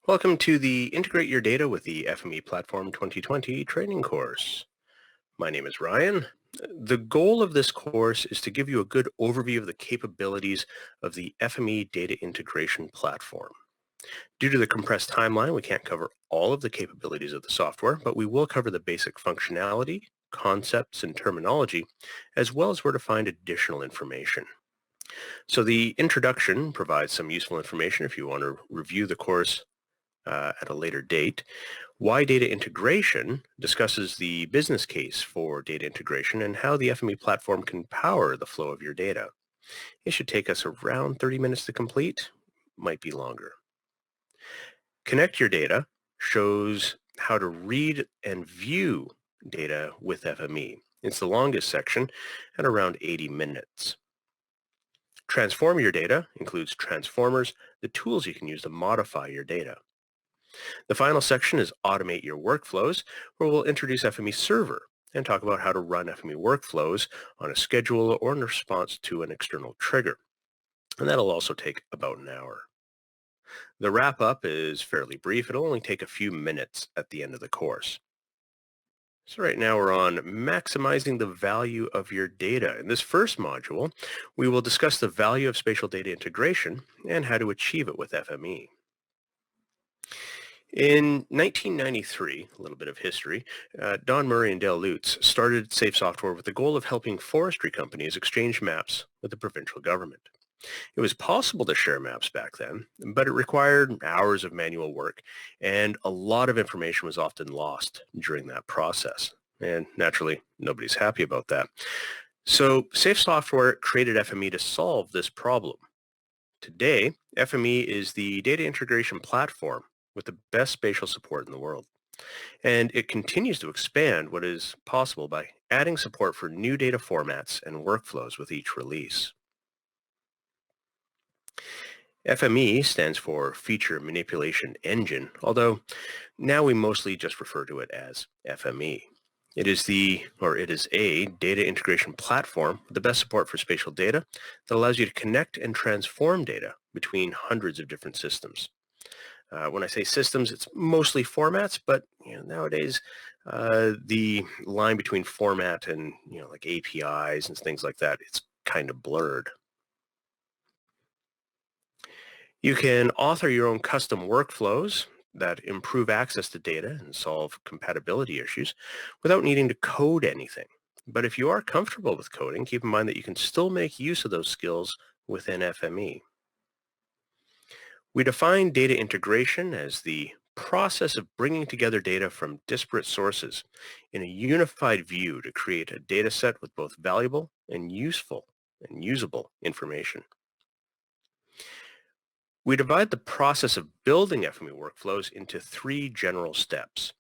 Welcome to the Integrate Your Data with the FME Platform 2020 training course. My name is Ryan. The goal of this course is to give you a good overview of the capabilities of the FME data integration platform. Due to the compressed timeline, we can't cover all of the capabilities of the software, but we will cover the basic functionality, concepts, and terminology, as well as where to find additional information. So the introduction provides some useful information if you want to review the course at a later date. Why data integration discusses the business case for data integration and how the FME platform can power the flow of your data. It should take us around 30 minutes to complete, might be longer. Connect Your Data shows how to read and view data with FME. It's the longest section at around 80 minutes. Transform Your Data includes transformers, the tools you can use to modify your data. The final section is Automate Your Workflows, where we'll introduce FME Server and talk about how to run FME workflows on a schedule or in response to an external trigger. And that'll also take about an hour. The wrap-up is fairly brief. It'll only take a few minutes at the end of the course. So right now we're on maximizing the value of your data. In this first module, we will discuss the value of spatial data integration and how to achieve it with FME. In 1993, a little bit of history, Don Murray and Dale Lutz started Safe Software with the goal of helping forestry companies exchange maps with the provincial government. It was possible to share maps back then, but it required hours of manual work, and a lot of information was often lost during that process. And naturally, nobody's happy about that. So Safe Software created FME to solve this problem. Today, FME is the data integration platform with the best spatial support in the world. And it continues to expand what is possible by adding support for new data formats and workflows with each release. FME stands for Feature Manipulation Engine, although now we mostly just refer to it as FME. It is a data integration platform with the best support for spatial data that allows you to connect and transform data between hundreds of different systems. When I say systems, it's mostly formats, but nowadays the line between format and like APIs and things like that, it's kind of blurred. You can author your own custom workflows that improve access to data and solve compatibility issues without needing to code anything. But if you are comfortable with coding, keep in mind that you can still make use of those skills within FME. We define data integration as the process of bringing together data from disparate sources in a unified view to create a data set with both valuable and useful and usable information. We divide the process of building FME workflows into three general steps: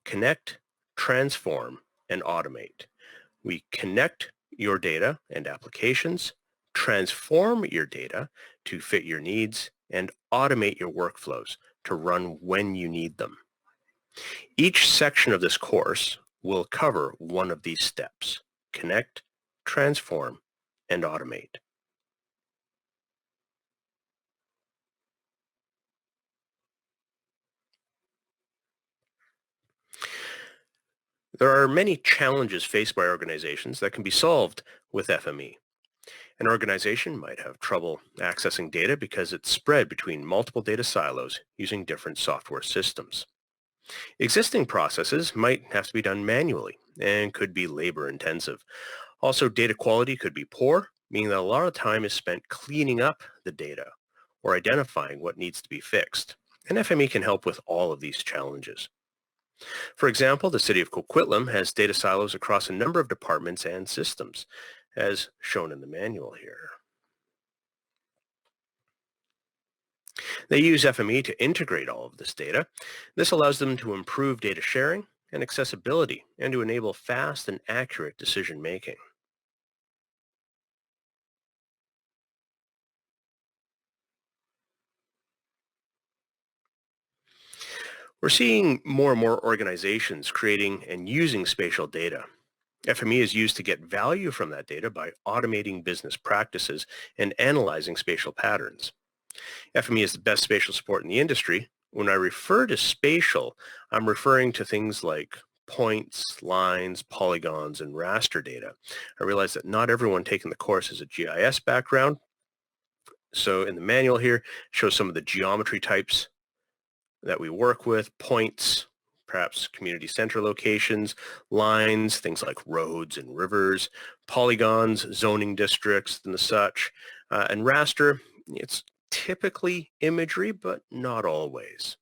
connect, transform, and automate. We connect your data and applications, transform your data to fit your needs, and automate your workflows to run when you need them. Each section of this course will cover one of these steps: connect, transform, and automate. There are many challenges faced by organizations that can be solved with FME. An organization might have trouble accessing data because it's spread between multiple data silos using different software systems. Existing processes might have to be done manually and could be labor intensive. Also, data quality could be poor, meaning that a lot of time is spent cleaning up the data or identifying what needs to be fixed. And FME can help with all of these challenges. For example, the city of Coquitlam has data silos across a number of departments and systems, as shown in the manual here. They use FME to integrate all of this data. This allows them to improve data sharing and accessibility and to enable fast and accurate decision making. We're seeing more and more organizations creating and using spatial data. FME is used to get value from that data by automating business practices and analyzing spatial patterns. FME is the best spatial support in the industry. When I refer to spatial, I'm referring to things like points, lines, polygons, and raster data. I realize that not everyone taking the course has a GIS background. So in the manual here, it shows some of the geometry types that we work with: points, perhaps community center locations; lines, things like roads and rivers; polygons, zoning districts and the such; and raster, it's typically imagery, but not always.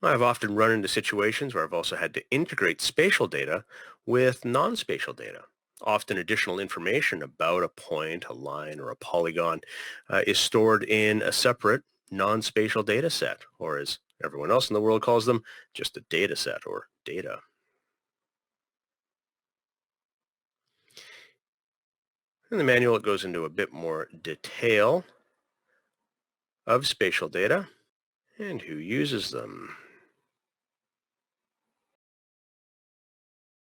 I've often run into situations where I've also had to integrate spatial data with non-spatial data. Often additional information about a point, a line, or a polygon is stored in a separate non-spatial data set, or as everyone else in the world calls them, just a data set or data. In the manual, it goes into a bit more detail of spatial data and who uses them.